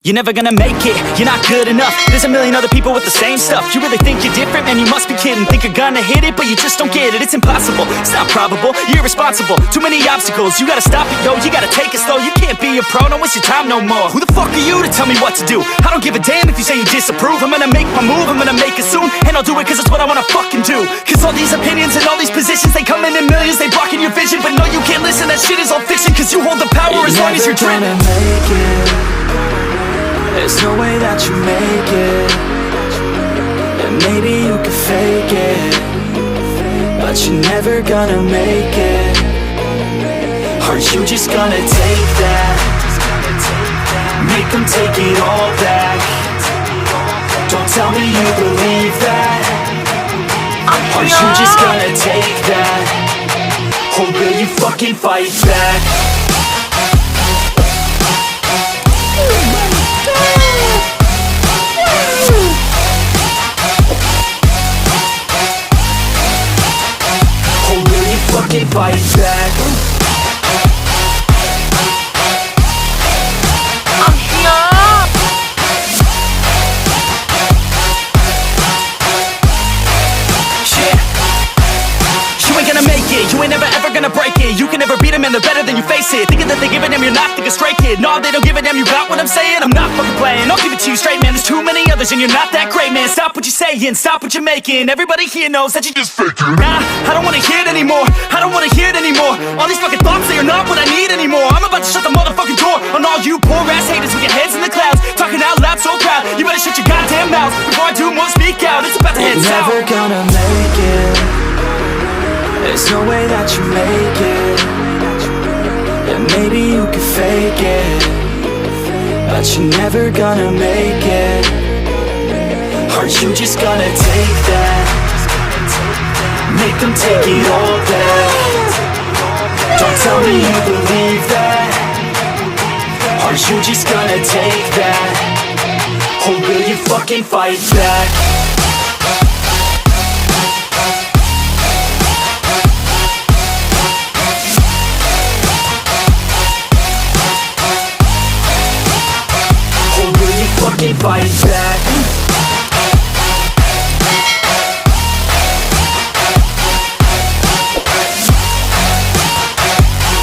You're never gonna make it, you're not good enough. There's a million other people with the same stuff. You really think you're different? Man, you must be kidding. Think you're gonna hit it, but you just don't get it. It's impossible, it's not probable, you're irresponsible. Too many obstacles, you gotta stop it, yo. You gotta take it slow, you can't be a pro. Don't waste your time no more. Who the fuck are you to tell me what to do? I don't give a damn if you say you disapprove. I'm gonna make my move, I'm gonna make it soon. And I'll do it cause it's what I wanna fucking do. Cause all these opinions and all these positions, they come in millions, they blocking your vision. But no, you can't listen, that shit is all fiction. Cause you hold the power as long as you're driven. There's no way that you make it. And maybe you could fake it, but you're never gonna make it. Are you just gonna take that? Make them take it all back. Don't tell me you believe that. Are you just gonna take that? Or will you fucking fight back? Fucking fight back. You ain't gonna make it, you ain't never ever gonna break it. You can never beat them and they're better than you face it. Thinking that they give a damn, you're not thinking straight, kid. No, they don't give a damn, you got what I'm saying? I'm not fucking playing, I'll give it to you straight, man. There's too many others and you're not that great, man. Stop what you're saying, stop what you're making. Everybody here knows that you just faking. Nah, I don't wanna hear it anymore, I don't wanna hear it anymore. All these fucking thoughts, they are not what I need anymore. I'm about to shut the motherfucking door on all you poor ass haters with your heads in the clouds, talking out loud so proud. You better shut your goddamn mouth before I do more speak out. It's about to head south. You're never gonna make it. There's no way that you make it. And maybe you could fake it, but you're never gonna make it. Are you just gonna take that? Make them take it all back. Don't tell me you believe that. Are you just gonna take that? Or will you fucking fight back? Fight back.